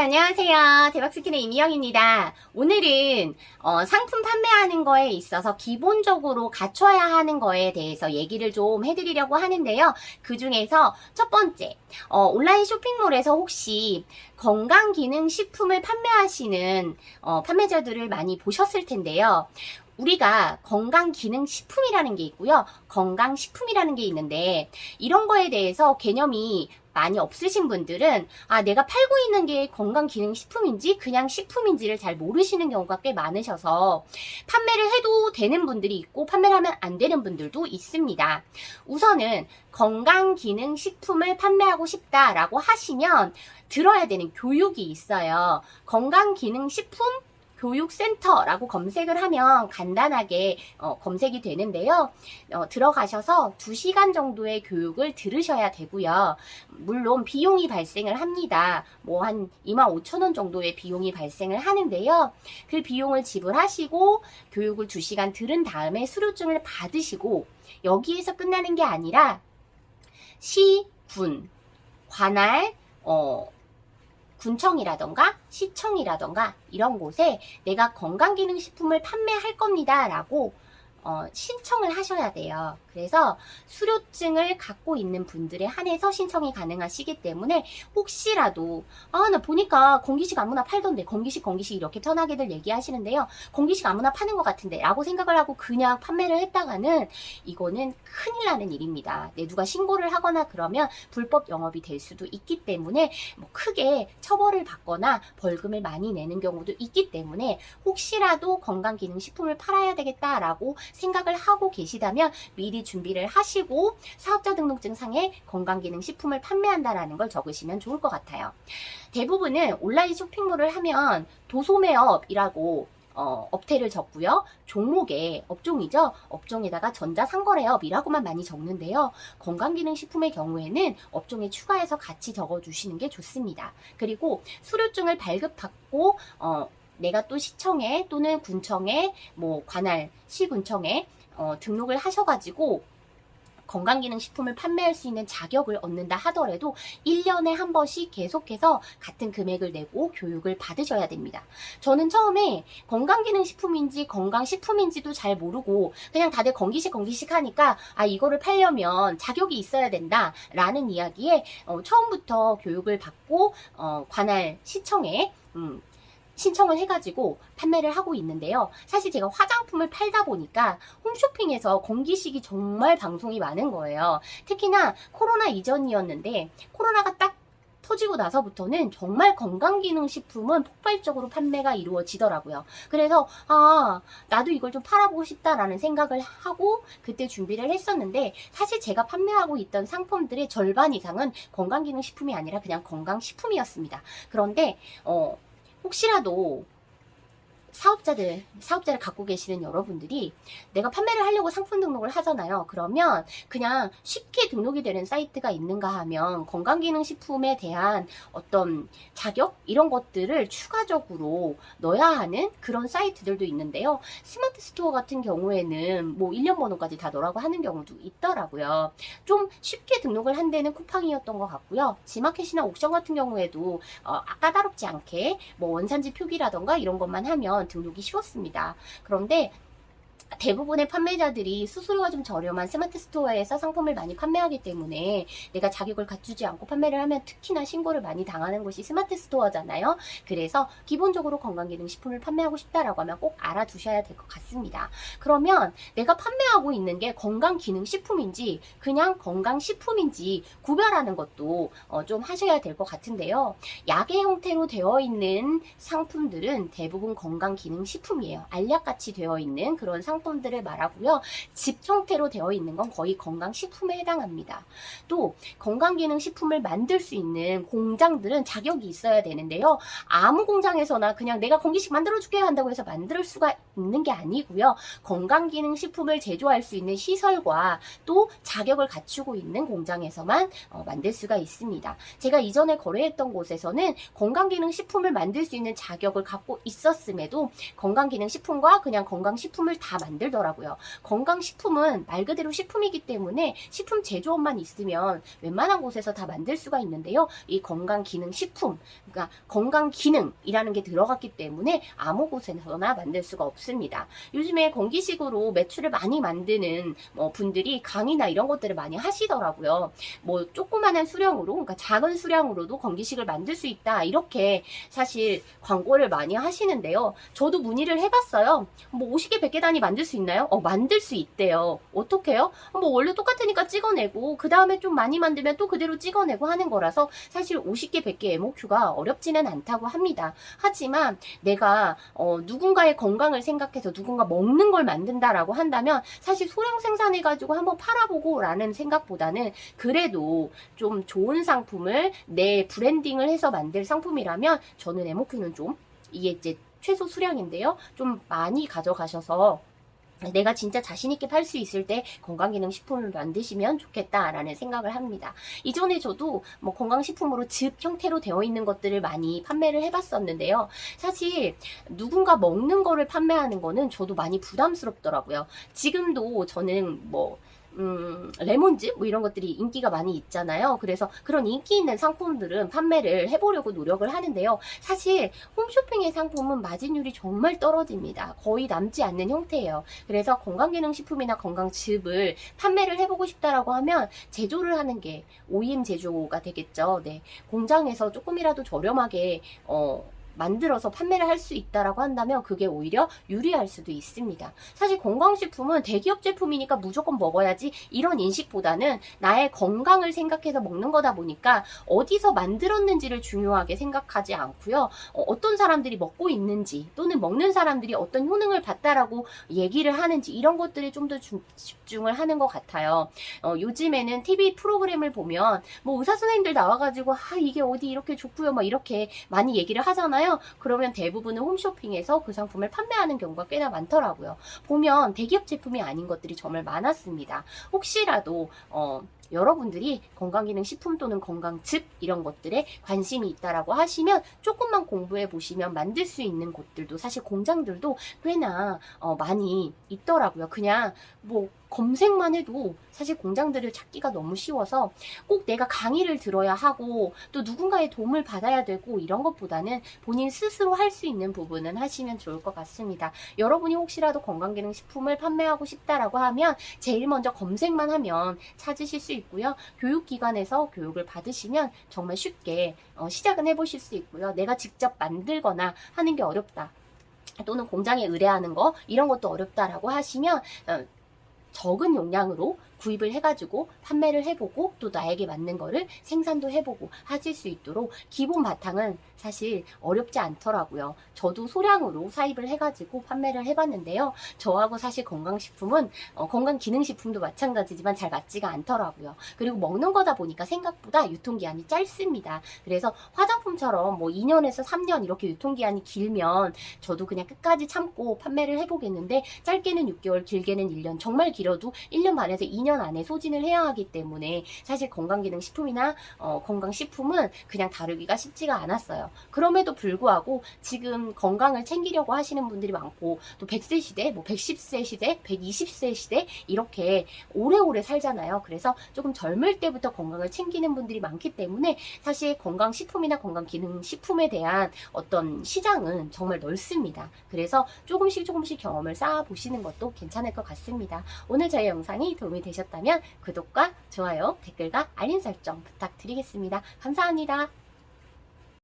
안녕하세요. 대박스킨의 이미영입니다. 오늘은 상품 판매하는 거에 있어서 기본적으로 갖춰야 하는 거에 대해서 얘기를 좀 해드리려고 하는데요. 그 중에서 첫 번째, 온라인 쇼핑몰에서 혹시 건강기능식품을 판매하시는 판매자들을 많이 보셨을 텐데요. 우리가 건강기능식품이라는 게 있고요. 건강식품이라는 게 있는데 이런 거에 대해서 개념이 많이 없으신 분들은 내가 팔고 있는 게 건강기능식품인지 그냥 식품인지를 잘 모르시는 경우가 꽤 많으셔서 판매를 해도 되는 분들이 있고 판매를 하면 안 되는 분들도 있습니다. 우선은 건강기능식품을 판매하고 싶다라고 하시면 들어야 되는 교육이 있어요. 건강기능식품 교육센터라고 검색을 하면 간단하게 검색이 되는데요. 들어가셔서 2시간 정도의 교육을 들으셔야 되고요. 물론 비용이 발생을 합니다. 뭐 한 25,000원 정도의 비용이 발생을 하는데요. 그 비용을 지불하시고 교육을 2시간 들은 다음에 수료증을 받으시고 여기에서 끝나는 게 아니라 시, 군, 관할, 군청이라던가 시청이라던가 이런 곳에 내가 건강기능식품을 판매할 겁니다 라고 신청을 하셔야 돼요. 그래서 수료증을 갖고 있는 분들에 한해서 신청이 가능하시기 때문에 혹시라도 나 보니까 건기식 아무나 팔던데 건기식 이렇게 편하게들 얘기하시는데요. 건기식 아무나 파는 것 같은데 라고 생각을 하고 그냥 판매를 했다가는 이거는 큰일 나는 일입니다. 누가 신고를 하거나 그러면 불법 영업이 될 수도 있기 때문에 크게 처벌을 받거나 벌금을 많이 내는 경우도 있기 때문에 혹시라도 건강기능식품을 팔아야 되겠다라고 생각을 하고 계시다면 미리 준비를 하시고 사업자 등록증상에 건강기능식품을 판매한다라는 걸 적으시면 좋을 것 같아요. 대부분은 온라인 쇼핑몰을 하면 도소매업이라고 업태를 적고요. 종목에 업종이죠. 업종에다가 전자상거래업이라고만 많이 적는데요. 건강기능식품의 경우에는 업종에 추가해서 같이 적어주시는 게 좋습니다. 그리고 수료증을 발급받고 내가 또 시청에 또는 군청에 관할 시군청에 등록을 하셔가지고 건강기능식품을 판매할 수 있는 자격을 얻는다 하더라도 1년에 한 번씩 계속해서 같은 금액을 내고 교육을 받으셔야 됩니다. 저는 처음에 건강기능식품인지 건강식품인지도 잘 모르고 그냥 다들 건기식 하니까 이거를 팔려면 자격이 있어야 된다 라는 이야기에 처음부터 교육을 받고 관할 시청에 신청을 해가지고 판매를 하고 있는데요. 사실 제가 화장품을 팔다 보니까 홈쇼핑에서 건기식이 정말 방송이 많은 거예요. 특히나 코로나 이전이었는데 코로나가 딱 터지고 나서부터는 정말 건강기능식품은 폭발적으로 판매가 이루어지더라고요. 그래서 나도 이걸 좀 팔아보고 싶다라는 생각을 하고 그때 준비를 했었는데 사실 제가 판매하고 있던 상품들의 절반 이상은 건강기능식품이 아니라 그냥 건강식품이었습니다. 그런데 혹시라도 사업자를 갖고 계시는 여러분들이 내가 판매를 하려고 상품 등록을 하잖아요. 그러면 그냥 쉽게 등록이 되는 사이트가 있는가 하면 건강기능식품에 대한 어떤 자격? 이런 것들을 추가적으로 넣어야 하는 그런 사이트들도 있는데요. 스마트 스토어 같은 경우에는 일련 번호까지 다 넣으라고 하는 경우도 있더라고요. 좀 쉽게 등록을 한 데는 쿠팡이었던 것 같고요. 지마켓이나 옥션 같은 경우에도 까다롭지 않게 원산지 표기라던가 이런 것만 하면 등록이 쉬웠습니다. 그런데 대부분의 판매자들이 수수료가 좀 저렴한 스마트 스토어에서 상품을 많이 판매하기 때문에 내가 자격을 갖추지 않고 판매를 하면 특히나 신고를 많이 당하는 곳이 스마트 스토어잖아요. 그래서 기본적으로 건강기능식품을 판매하고 싶다라고 하면 꼭 알아두셔야 될 것 같습니다. 그러면 내가 판매하고 있는 게 건강기능식품인지 그냥 건강식품인지 구별하는 것도 좀 하셔야 될 것 같은데요. 약의 형태로 되어 있는 상품들은 대부분 건강기능식품이에요. 알약같이 되어 있는 그런 상품들을 말하고요. 집 형태로 되어 있는 건 거의 건강식품에 해당합니다. 또 건강기능식품을 만들 수 있는 공장들은 자격이 있어야 되는데요. 아무 공장에서나 그냥 내가 건기식 만들어줄게 한다고 해서 만들 수가 있는 게 아니고요. 건강기능식품을 제조할 수 있는 시설과 또 자격을 갖추고 있는 공장에서만 만들 수가 있습니다. 제가 이전에 거래했던 곳에서는 건강기능식품을 만들 수 있는 자격을 갖고 있었음에도 건강기능식품과 그냥 건강식품을 다 만들더라고요. 건강식품은 말 그대로 식품이기 때문에 식품 제조업만 있으면 웬만한 곳에서 다 만들 수가 있는데요. 이 건강기능식품, 그러니까 건강기능이라는 게 들어갔기 때문에 아무 곳에서나 만들 수가 없습니다. 요즘에 건기식으로 매출을 많이 만드는 분들이 강의나 이런 것들을 많이 하시더라고요. 뭐 조그만한 수량으로, 그러니까 작은 수량으로도 건기식을 만들 수 있다, 이렇게 사실 광고를 많이 하시는데요. 저도 문의를 해봤어요. 뭐 50개 100개 단위 만들 수 있나요? 만들 수 있대요. 어떻게 해요? 뭐 원래 똑같으니까 찍어내고 그 다음에 좀 많이 만들면 또 그대로 찍어내고 하는 거라서 사실 50개 100개 MOQ가 어렵지는 않다고 합니다. 하지만 내가 누군가의 건강을 생각해서 누군가 먹는 걸 만든다라고 한다면 사실 소량 생산해가지고 한번 팔아보고 라는 생각보다는 그래도 좀 좋은 상품을 내 브랜딩을 해서 만들 상품이라면 저는 MOQ는 좀, 이게 이제 최소 수량인데요, 좀 많이 가져가셔서 내가 진짜 자신있게 팔 수 있을 때 건강기능식품을 만드시면 좋겠다라는 생각을 합니다. 이전에 저도 뭐 건강식품으로 즙 형태로 되어 있는 것들을 많이 판매를 해봤었는데요. 사실 누군가 먹는 거를 판매하는 거는 저도 많이 부담스럽더라고요. 지금도 저는 뭐 레몬즙 뭐 이런 것들이 인기가 많이 있잖아요. 그래서 그런 인기 있는 상품들은 판매를 해보려고 노력을 하는데요. 사실 홈쇼핑의 상품은 마진율이 정말 떨어집니다. 거의 남지 않는 형태예요. 그래서 건강기능식품이나 건강즙을 판매를 해보고 싶다라고 하면 제조를 하는 게 OEM 제조가 되겠죠. 네, 공장에서 조금이라도 저렴하게 만들어서 판매를 할 수 있다라고 한다면 그게 오히려 유리할 수도 있습니다. 사실 건강식품은 대기업 제품이니까 무조건 먹어야지 이런 인식보다는 나의 건강을 생각해서 먹는 거다 보니까 어디서 만들었는지를 중요하게 생각하지 않고요. 어떤 사람들이 먹고 있는지 또는 먹는 사람들이 어떤 효능을 봤다라고 얘기를 하는지 이런 것들에 좀 더 집중을 하는 것 같아요. 요즘에는 TV 프로그램을 보면 뭐 의사 선생님들 나와가지고 이게 어디 이렇게 좋고요 막 이렇게 많이 얘기를 하잖아요. 그러면 대부분은 홈쇼핑에서 그 상품을 판매하는 경우가 꽤나 많더라고요. 보면 대기업 제품이 아닌 것들이 정말 많았습니다. 혹시라도 여러분들이 건강기능식품 또는 건강즙 이런 것들에 관심이 있다라고 하시면 조금만 공부해 보시면 만들 수 있는 곳들도, 사실 공장들도 꽤나 많이 있더라고요. 그냥 뭐 검색만 해도 사실 공장들을 찾기가 너무 쉬워서 꼭 내가 강의를 들어야 하고 또 누군가의 도움을 받아야 되고 이런 것보다는 본인 스스로 할 수 있는 부분은 하시면 좋을 것 같습니다. 여러분이 혹시라도 건강기능식품을 판매하고 싶다라고 하면 제일 먼저 검색만 하면 찾으실 수 있고요. 교육기관에서 교육을 받으시면 정말 쉽게 시작은 해보실 수 있고요. 내가 직접 만들거나 하는 게 어렵다, 또는 공장에 의뢰하는 거 이런 것도 어렵다라고 하시면 적은 용량으로 구입을 해가지고 판매를 해보고 또 나에게 맞는 거를 생산도 해보고 하실 수 있도록 기본 바탕은 사실 어렵지 않더라고요. 저도 소량으로 사입을 해가지고 판매를 해봤는데요. 저하고 사실 건강식품은 건강기능식품도 마찬가지지만 잘 맞지가 않더라고요. 그리고 먹는 거다 보니까 생각보다 유통기한이 짧습니다. 그래서 화장품처럼 뭐 2년에서 3년 이렇게 유통기한이 길면 저도 그냥 끝까지 참고 판매를 해보겠는데, 짧게는 6개월 길게는 1년, 정말 길어도 1년 반에서 2년 안에 소진을 해야 하기 때문에 사실 건강기능식품이나 건강식품은 그냥 다루기가 쉽지가 않았어요. 그럼에도 불구하고 지금 건강을 챙기려고 하시는 분들이 많고, 또 100세 시대, 뭐 110세 시대, 120세 시대 이렇게 오래오래 살잖아요. 그래서 조금 젊을 때부터 건강을 챙기는 분들이 많기 때문에 사실 건강식품이나 건강기능식품에 대한 어떤 시장은 정말 넓습니다. 그래서 조금씩 경험을 쌓아 보시는 것도 괜찮을 것 같습니다. 오늘 저희 영상이 도움이 되셨다면 구독과 좋아요, 댓글과 알림 설정 부탁드리겠습니다. 감사합니다.